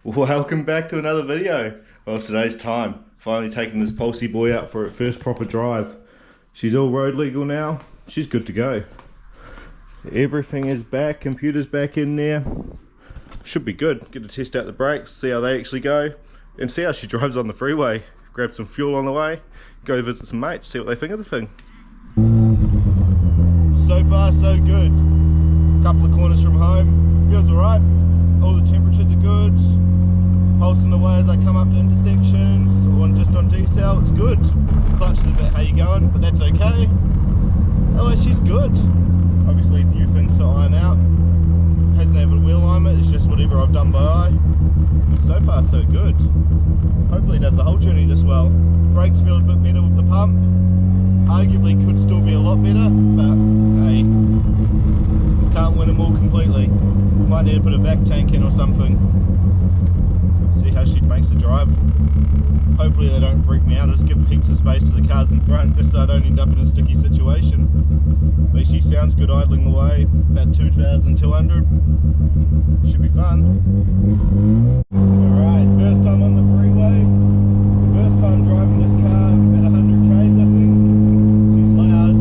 Welcome back to another video. Well, today's time. Finally taking this Pulsey boy out for its first proper drive. She's all road legal now. She's good to go. Everything is back, computer's back in there. Should be good. Get to test out the brakes, see how they actually go, and see how she drives on the freeway. Grab some fuel on the way, go visit some mates, see what they think of the thing. So far so good. Couple of corners from home, feels alright. All the temperatures are good. Pulsing away as I come up to intersections, or just on decel, it's good. Clutch a bit, how you going, but that's okay. Otherwise she's good. Obviously a few things to iron out. Hasn't had a wheel alignment, it's just whatever I've done by eye. But so far so good. Hopefully it does the whole journey this well. Brakes feel a bit better with the pump. Arguably could still be a lot better, but hey, can't win them all completely. Might need to put a back tank in or something. See how she makes the drive. Hopefully they don't freak me out. I'll just give heaps of space to the cars in front just so I don't end up in a sticky situation. But she sounds good idling away, about 2,200. Should be fun. Alright, first time on the freeway. First time driving this car at 100 k's I think. She's loud.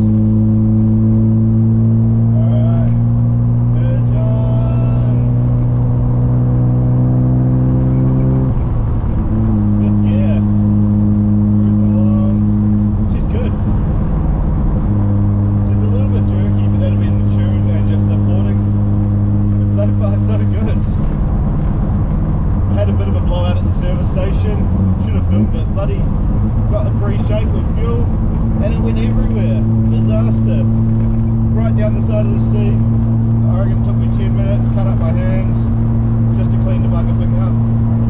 Alright, merge on. Fifth gear. Cruising along. She's good. She's a little bit jerky, but that'll be in the tune and just the porting. But so far so good. Had a bit of a blowout at the service station. Should have filmed it. Bloody got a free shake with fuel and it went everywhere. Disaster. Right down the side of the seat. I reckon it took me 10 minutes, cut up my hands just to clean the bugger thing up.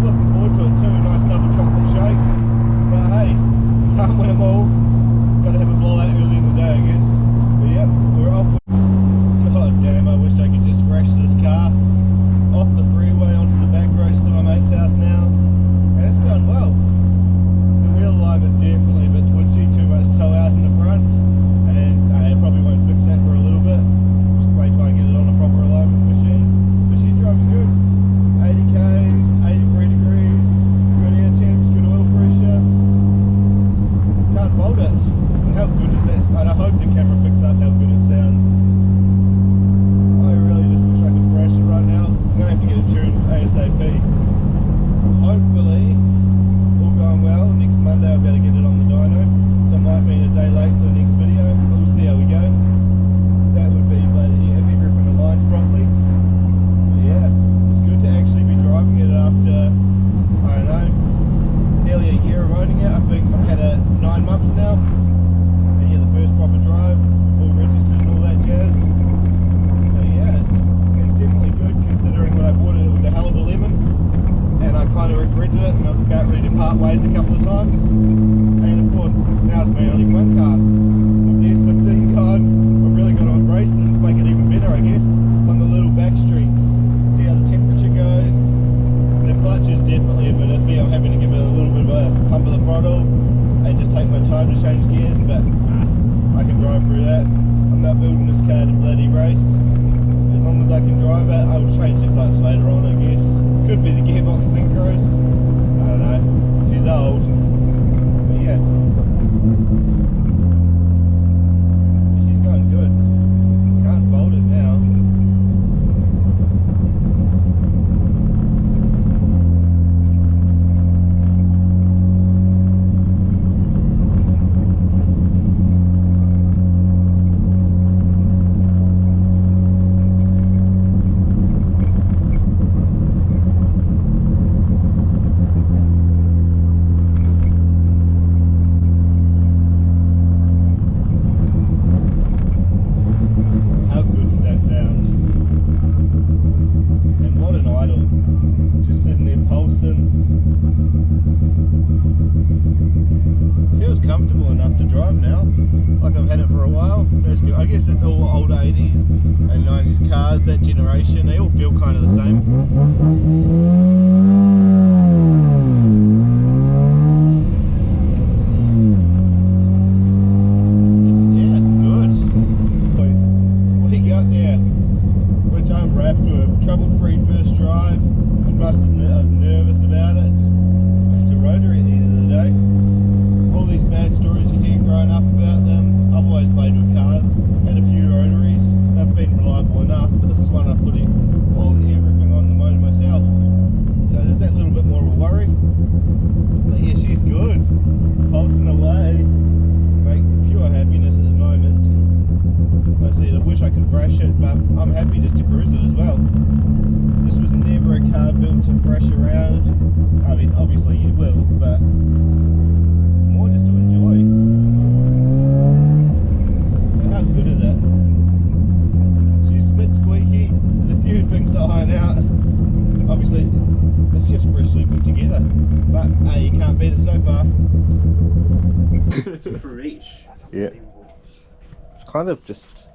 Looking forward to it too. Nice double chocolate shake. But hey, can't win them all. Gotta have a blowout early in the day I guess. But yep, we're off. God damn, I wish I could just crash this car off the freeway onto the back roads to my mate's house now, and it's going well. The wheel alignment definitely a bit twitchy, too much toe out in the front, and I probably won't fix that for a little bit. Just wait till I get it on a proper alignment machine. But she's driving good. 80 k's, 83 degrees, good air temps, good oil pressure. Can't fault it. And how good is that? And I hope the camera picks up how good it sounds. I really just wish I could crash it right now. I'm going to have to get it tuned ASAP. Hopefully, all going well, next Monday I'll be able to get it on the dyno. So it might mean a day late for the next video, but we'll see how we go. That would be, but yeah, if everything aligns properly. But yeah, it's good to actually be driving it after, I don't know, nearly a year of owning it. I think I've had it 9 months now. And yeah, the first proper drive, all registered and all that jazz. So yeah, it's definitely good considering when I bought it, it was a hell of a lemon. And I kind of regretted it and I was about ready to part ways a couple of times. And of course, now it's my only fun car. With the S15 card, I've really got to embrace this to make it even better I guess, on the little back streets. See how the temperature goes. The clutch is definitely a bit iffy. I'm having to give it a little bit of a pump of the throttle and just take my time to change gears, but I can drive through that. I'm not building this car to bloody race. As long as I can drive it, I'll change the clutch later on I guess. Could be the gearbox synchros. I don't know. She's old. But yeah. She's going good. Can't fault it now. Feels comfortable enough to drive now. Like I've had it for a while. That's good. I guess it's all old 80s and 90s cars, that generation. They all feel kind of the same. Yeah, good. What do you got there? Which I'm wrapped with. Trouble-free first drive. I must admit, I was nervous about it. It's a Rotary at the end of the day. All these bad stories you hear growing up about them. I've always played with cars, had a few Rotaries. They've been reliable enough, but this is one I've put everything on the motor myself. So there's that little bit more of a worry. But yeah, she's good. Pulsing away. Make pure happiness at the moment. Like I said, I wish I could thrash it, but I'm happy just to cruise it as well. This was never a car built to thrash around. I mean, obviously you will, but it's more just to enjoy. How good is it? She's a bit squeaky. There's a few things to iron out. Obviously, it's just freshly put together. But hey, you can't beat it so far. It's for each. Yeah. It's kind of just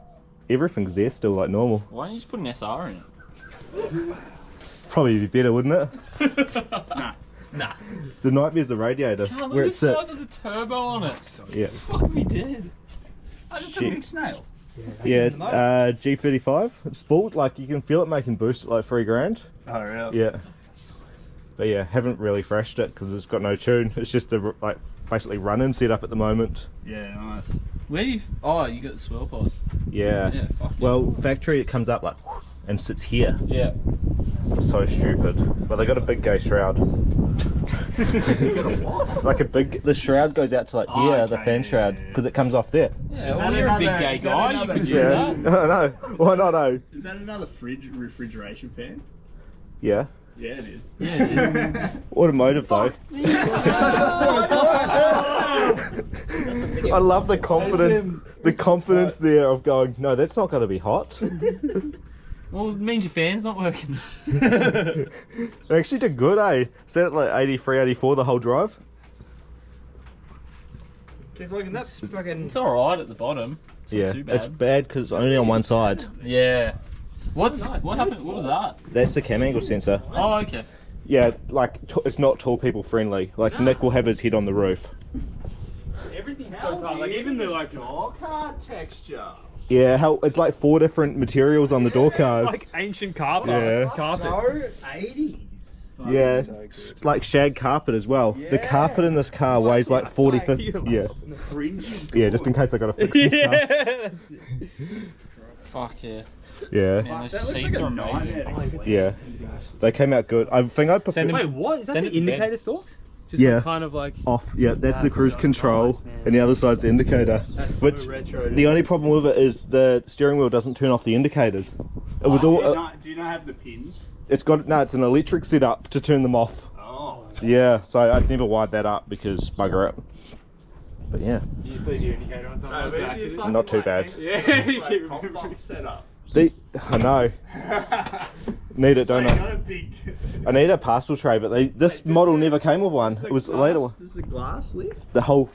everything's there still like normal. Why don't you just put an SR in it? Probably be better, wouldn't it? Nah. The nightmare's the radiator. God, look where at it the size sits. of the turbo on it. Yeah. Fuck me dead. Oh, that's a Shit. big snail. Yeah, G35. It's sport, like you can feel it making boost at like $3,000. Oh, really? Yeah. But yeah, haven't really thrashed it because it's got no tune. It's just the like basically running setup at the moment. Yeah, nice. Where do you... Oh, you got the swirl pod. Yeah. Yeah, fuck Well, factory it comes up like and sits here. Yeah. So stupid. But they got a big gay shroud. You got a what? Like a big, the shroud goes out to like Oh, here, okay, the fan yeah, shroud, yeah, yeah. because it comes off there. Yeah, Is well, that you're a big another- gay is that guy, you another- could use Yeah. that. No, no. Why not? No. Is that another refrigeration fan? Yeah. Yeah, it is. Yeah, it is. Automotive though. I love the confidence. The confidence there of going, no, that's not going to be hot. Well, it means your fan's not working. It actually did good, eh? Set it like 83, 84 the whole drive. He's like, that's fucking. It's alright at the bottom. It's Yeah, not too bad. it's bad because it's only on one side. Yeah. What happened? What was that? That's the cam angle sensor. Oh, okay. Yeah, like it's not tall people friendly. Like Nick will have his head on the roof. Everything's so tight, like even the like door card texture. Yeah, how it's like 4 different materials on the door card. like ancient carpet. Yeah. Carpet. So 80s. Yeah, like shag carpet as well. The carpet in this car weighs like 40, 50. Yeah, yeah, just in case I gotta fix some stuff. Yes. Fuck yeah. Yeah, Man, those seats are amazing. yeah, they came out good. I think I prefer Send them- Wait, what? Is that Send the it to Ben. indicator stalks? Just Yeah. like kind of like off. Yeah, that's the That's cruise so control, nice, man. and the other side's the indicator. that's so Which retro. the only problem with it is the steering wheel doesn't turn off the indicators. It was all. Do you not have the pins? It's got no. It's an electric setup to turn them off. Oh. Yeah, so I'd never wired that up because bugger it. But yeah, You just leave your indicator on something. Not too bad. Yeah, you keep Pop setup. I know. Need it, don't Got I? a big. I need a parcel tray, but this model never came with one. It was a later one. Does the glass lift? The whole,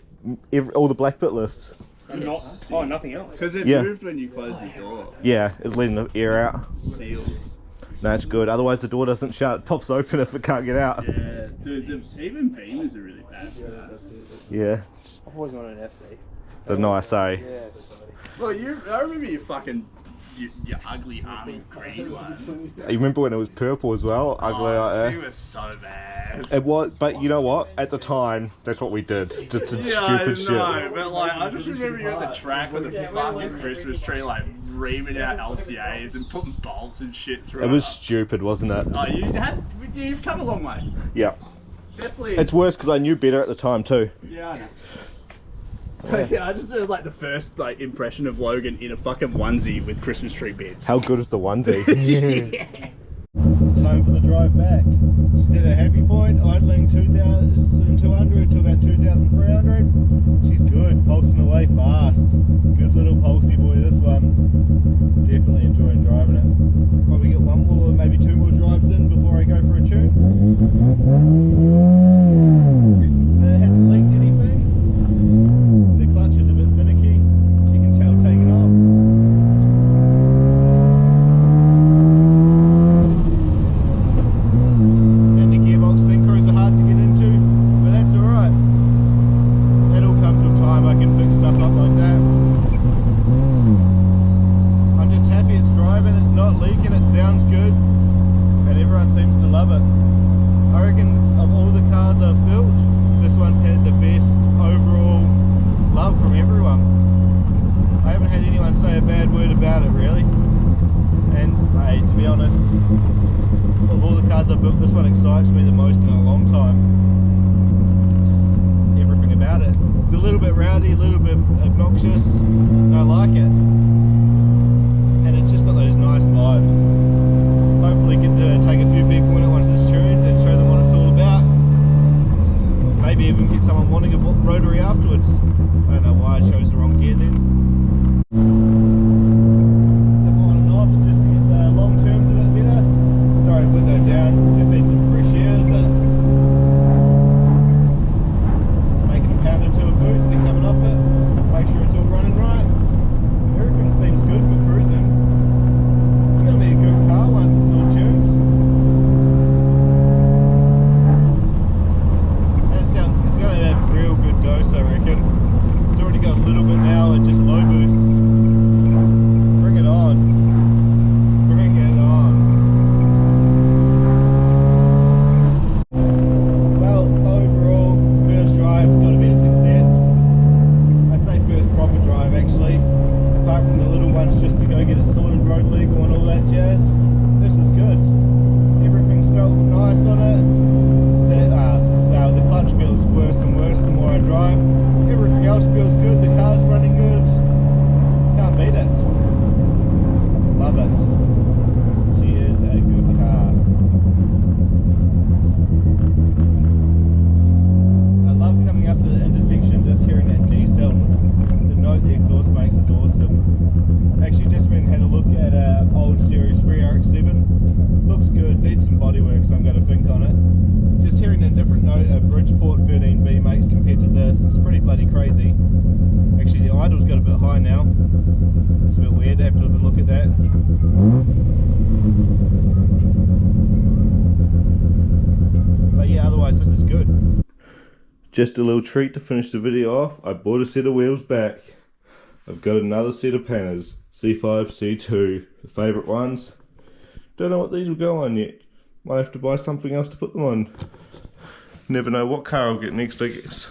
all the black bit lifts. Nothing else. Because it Yeah. moved when you closed the door. Yeah, it's letting the air out. Seals. No, it's good. Otherwise, the door doesn't shut. It pops open if it can't get out. Yeah, dude, even Beamers are really bad for that. Yeah, I've always wanted an FC. they're nice, eh? Well, I remember your fucking, your ugly army green one. You remember when it was purple as well? Ugly like He that. was so bad. It was, but you know what? At the time, that's what we did. Just did stupid shit. But like, I just remember you at the track with the fucking Christmas tree, like reaming out LCAs and putting bolts and shit through. It was stupid, wasn't it? Oh, you've come a long way. Yeah. Definitely. It's worse because I knew better at the time too. Yeah, I know. Yeah, I just heard like the first like impression of Logan in a fucking onesie with Christmas tree bits. How good is the onesie? Yeah. Time for the drive back. She's at a happy point, idling 2,200 to about 2,300. She's good, pulsing away fast. Good little pulsy boy, this one. Definitely enjoying driving it. Probably get one more, maybe 2 more drives in before I go for a tune. It hasn't leaked anything. The clutch is a bit finicky. She can tell taking off. And the gearbox synchros are hard to get into, but that's alright. That all comes with time. I can fix stuff up like that. I reckon of all the cars I've built, this one's had the best overall love from everyone. I haven't had anyone say a bad word about it really. And hey, to be honest, of all the cars I've built, this one excites me the most in a long time. Just everything about it. It's a little bit rowdy, a little bit obnoxious, and I like it. And it's just got those nice vibes. Hopefully get to take a few people in it once it's tuned and show them what it's all about. Maybe even get someone wanting a rotary afterwards. I don't know why I chose the wrong gear then. Some on and off just to get the long terms of it better. Sorry, window down, just need some fresh air, but making a pound or two of boost and coming off it. Make sure it's all running right. Everything seems good for cruising. It's going to be a good car once it's all tuned. And it's going to have real good dose, I reckon. It's already got a little bit now at just low boost. Bring it on. Bring it on. Well, overall, first drive's got to be a success. I say first proper drive actually. Apart from the little ones just to go get it sorted road legal and all that jazz. This is good. Everything's felt nice on it. The clutch feels worse and worse the more I drive. Everything else feels good. The car's running good. Can't beat it. Love it. She is a good car. I love coming up to the intersection, just hearing that D-cell. The note the exhaust makes is awesome. Actually just went and had a look at old Series 3 RX7. Looks good, needs some bodywork, so I'm going to think on it. Just hearing a different note a Bridgeport 13B makes compared to this, it's pretty bloody crazy. Actually the idle's got a bit high now. It's a bit weird to have to have a look at that. But yeah, otherwise this is good. Just a little treat to finish the video off. I bought a set of wheels back. I've got another set of panners, C5, C2, the favourite ones. Don't know what these will go on yet. Might have to buy something else to put them on. Never know what car I'll get next, I guess.